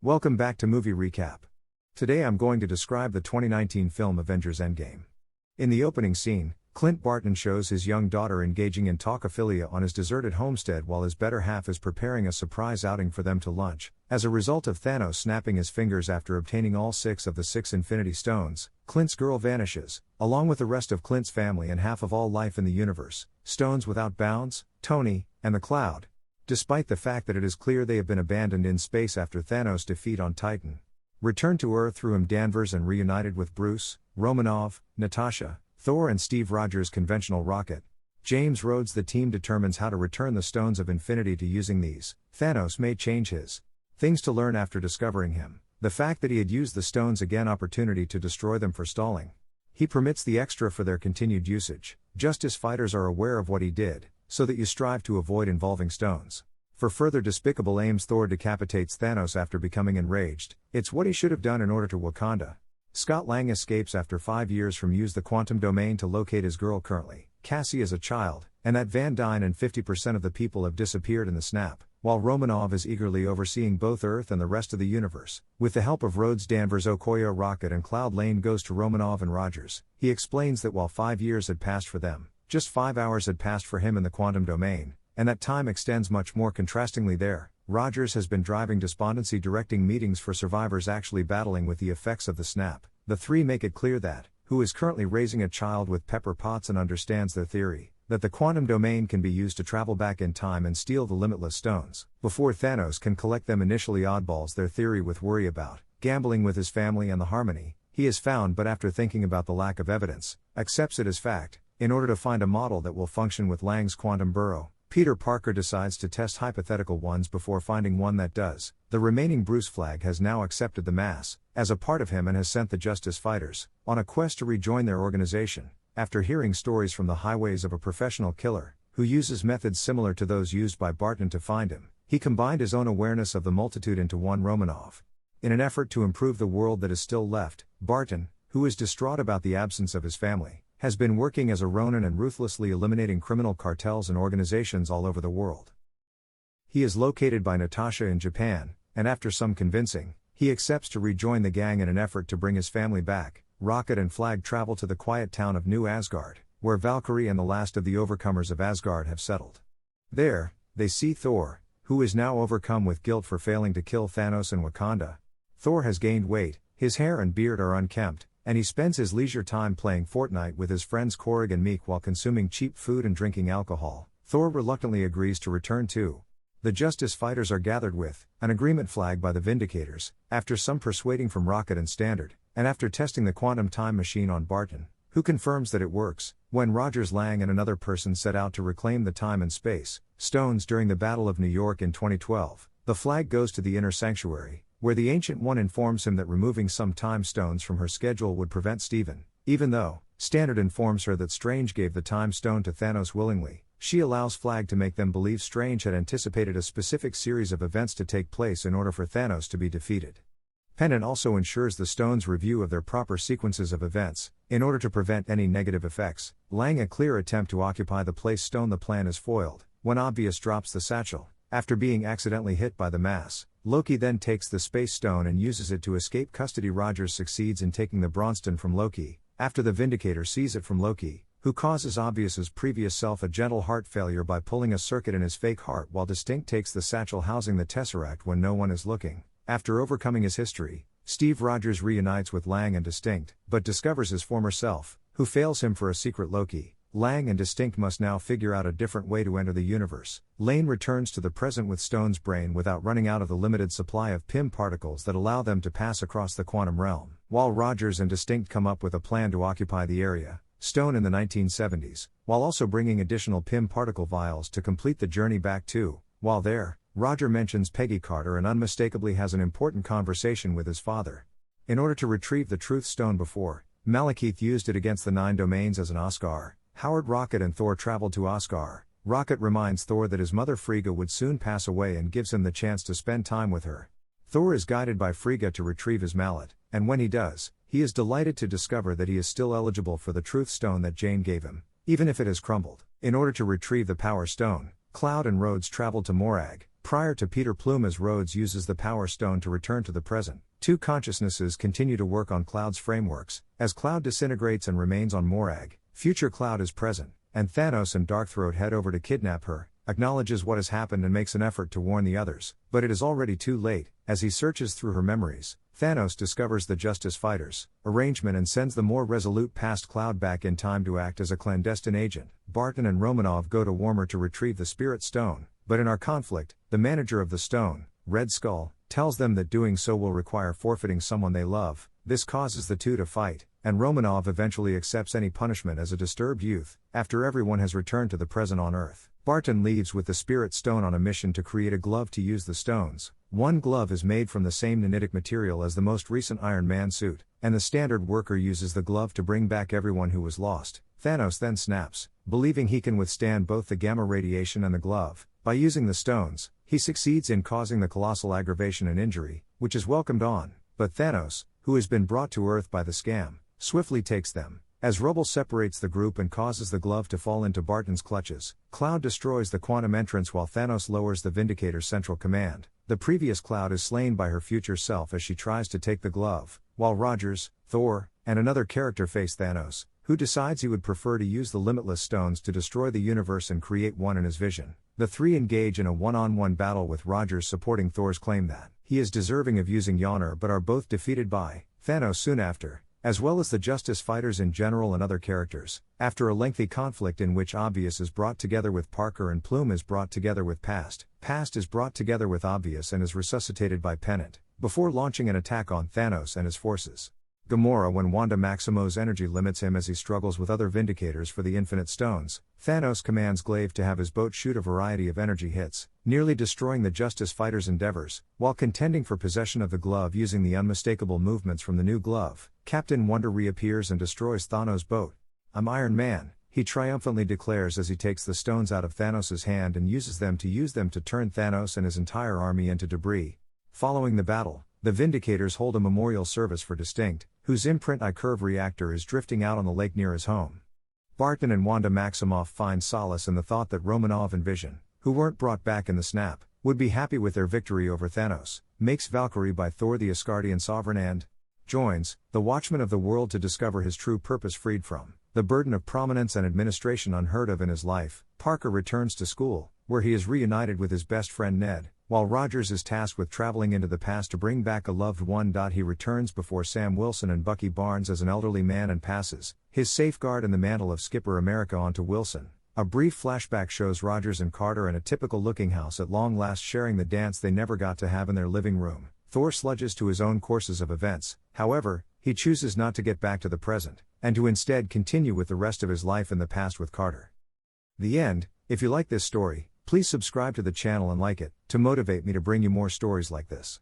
Welcome back to Movie Recap. Today I'm going to describe the 2019 film Avengers Endgame. In the opening scene, Clint Barton shows his young daughter engaging in talkophilia on his deserted homestead while his better half is preparing a surprise outing for them to lunch. As a result of Thanos snapping his fingers after obtaining all 6 of the 6 Infinity Stones, Clint's girl vanishes, along with the rest of Clint's family and half of all life in the universe, Stones Without Bounds, Tony, and the Cloud. Despite the fact that it is clear they have been abandoned in space after Thanos' defeat on Titan. Returned to Earth through Danvers and reunited with Bruce, Romanov, Natasha, Thor and Steve Rogers' conventional rocket. James Rhodes. The team determines how to return the Stones of Infinity to using these. Thanos may change his things to learn after discovering him. The fact that he had used the stones again opportunity to destroy them for stalling. He permits the extra for their continued usage. Justice fighters are aware of what he did, so that you strive to avoid involving stones. For further despicable aims, Thor decapitates Thanos after becoming enraged. It's what he should have done in order to Wakanda. Scott Lang escapes after 5 years from use the quantum domain to locate his girl currently, Cassie as a child, and that Van Dyne and 50% of the people have disappeared in the snap, while Romanov is eagerly overseeing both Earth and the rest of the universe. With the help of Rhodes, Danvers, Okoye, Rocket and Cloud, Lane goes to Romanov and Rogers. He explains that while 5 years had passed for them, just 5 hours had passed for him in the quantum domain, and that time extends much more. Contrastingly there, Rogers has been driving despondency, directing meetings for survivors actually battling with the effects of the snap. The three make it clear that, who is currently raising a child with Pepper Potts and understands their theory, that the quantum domain can be used to travel back in time and steal the limitless stones. Before Thanos can collect them, initially oddballs their theory with worry about gambling with his family and the harmony he has found, but after thinking about the lack of evidence, accepts it as fact. In order to find a model that will function with Lang's quantum burrow, Peter Parker decides to test hypothetical ones before finding one that does. The remaining Bruce flag has now accepted the mass as a part of him and has sent the Justice Fighters on a quest to rejoin their organization. After hearing stories from the highways of a professional killer who uses methods similar to those used by Barton to find him, he combined his own awareness of the multitude into one Romanov. In an effort to improve the world that is still left, Barton, who is distraught about the absence of his family, has been working as a Ronin and ruthlessly eliminating criminal cartels and organizations all over the world. He is located by Natasha in Japan, and after some convincing, he accepts to rejoin the gang in an effort to bring his family back. Rocket and Flag travel to the quiet town of New Asgard, where Valkyrie and the last of the overcomers of Asgard have settled. There, they see Thor, who is now overcome with guilt for failing to kill Thanos in Wakanda. Thor has gained weight, his hair and beard are unkempt, and he spends his leisure time playing Fortnite with his friends Korg and Meek while consuming cheap food and drinking alcohol. Thor reluctantly agrees to return too. The Justice Fighters are gathered with an agreement flag by the Vindicators, after some persuading from Rocket and Standard, and after testing the quantum time machine on Barton, who confirms that it works. When Rogers, Lang and another person set out to reclaim the time and space stones during the Battle of New York in 2012, the flag goes to the Inner Sanctuary, where the Ancient One informs him that removing some time stones from her schedule would prevent Steven. Even though Standard informs her that Strange gave the time stone to Thanos willingly, she allows Flag to make them believe Strange had anticipated a specific series of events to take place in order for Thanos to be defeated. Pennant also ensures the stones' review of their proper sequences of events, in order to prevent any negative effects. Lang, a clear attempt to occupy the place stone. The plan is foiled when Obvious drops the satchel after being accidentally hit by the mass. Loki then takes the space stone and uses it to escape custody. Rogers succeeds in taking the Bronston from Loki, after the Vindicator sees it from Loki, who causes Obvious's previous self a gentle heart failure by pulling a circuit in his fake heart, while Distinct takes the satchel housing the Tesseract when no one is looking. After overcoming his history, Steve Rogers reunites with Lang and Distinct, but discovers his former self, who fails him for a secret Loki. Lang and Distinct must now figure out a different way to enter the universe. Lane returns to the present with Stone's brain without running out of the limited supply of Pym particles that allow them to pass across the quantum realm. While Rogers and Distinct come up with a plan to occupy the area, Stone in the 1970s, while also bringing additional Pym particle vials to complete the journey back to. While there, Roger mentions Peggy Carter and unmistakably has an important conversation with his father. In order to retrieve the Truth Stone before Malekith used it against the 9 domains as an Oscar, Howard, Rocket and Thor traveled to Oscar. Rocket reminds Thor that his mother Frigga would soon pass away and gives him the chance to spend time with her. Thor is guided by Frigga to retrieve his mallet, and when he does, he is delighted to discover that he is still eligible for the Truth Stone that Jane gave him, even if it has crumbled. In order to retrieve the Power Stone, Cloud and Rhodes traveled to Morag, Prior to Peter Plume as Rhodes uses the Power Stone to return to the present, two consciousnesses continue to work on Cloud's frameworks. As Cloud disintegrates and remains on Morag, future Cloud is present, and Thanos and Darkthroat head over to kidnap her, acknowledges what has happened and makes an effort to warn the others, but it is already too late. As he searches through her memories, Thanos discovers the Justice Fighters' arrangement and sends the more resolute past Cloud back in time to act as a clandestine agent. Barton and Romanov go to Warmer to retrieve the Spirit Stone, but in our conflict, the manager of the stone, Red Skull, tells them that doing so will require forfeiting someone they love. This causes the two to fight, and Romanov eventually accepts any punishment as a disturbed youth. After everyone has returned to the present on Earth, Barton leaves with the Spirit Stone on a mission to create a glove to use the stones. One glove is made from the same nanitic material as the most recent Iron Man suit, and the standard worker uses the glove to bring back everyone who was lost. Thanos then snaps, believing he can withstand both the gamma radiation and the glove. By using the stones, he succeeds in causing the colossal aggravation and injury, which is welcomed on, but Thanos, who has been brought to Earth by the scam, swiftly takes them. As rubble separates the group and causes the glove to fall into Barton's clutches, Cloud destroys the quantum entrance while Thanos lowers the Vindicator's central command. The previous Cloud is slain by her future self as she tries to take the glove, while Rogers, Thor, and another character face Thanos, who decides he would prefer to use the limitless stones to destroy the universe and create one in his vision. The three engage in a one-on-one battle with Rogers supporting Thor's claim that he is deserving of using Mjolnir, but are both defeated by Thanos soon after, as well as the Justice Fighters in general and other characters. After a lengthy conflict in which Obvious is brought together with Parker and Plume is brought together with Past is brought together with Obvious and is resuscitated by Pennant, before launching an attack on Thanos and his forces. Gamora when Wanda Maximo's energy limits him as he struggles with other Vindicators for the Infinite Stones. Thanos commands Glaive to have his boat shoot a variety of energy hits, nearly destroying the Justice Fighters' endeavors. While contending for possession of the glove using the unmistakable movements from the new glove, Captain Wonder reappears and destroys Thanos' boat. "I'm Iron Man," he triumphantly declares as he takes the stones out of Thanos' hand and uses them to turn Thanos and his entire army into debris. Following the battle, the Vindicators hold a memorial service for Distinct, whose imprint I-Curve reactor is drifting out on the lake near his home. Barton and Wanda Maximoff find solace in the thought that Romanov and Vision, who weren't brought back in the snap, would be happy with their victory over Thanos. Makes Valkyrie by Thor the Asgardian Sovereign and joins the Watchman of the World to discover his true purpose, freed from the burden of prominence and administration unheard of in his life. Parker returns to school, where he is reunited with his best friend Ned, while Rogers is tasked with traveling into the past to bring back a loved one. He returns before Sam Wilson and Bucky Barnes as an elderly man and passes his safeguard and the mantle of Skipper America onto Wilson. A brief flashback shows Rogers and Carter in a typical-looking house at long last sharing the dance they never got to have in their living room. Thor sludges to his own courses of events. However, he chooses not to get back to the present, and to instead continue with the rest of his life in the past with Carter. The end. If you like this story, please subscribe to the channel and like it, to motivate me to bring you more stories like this.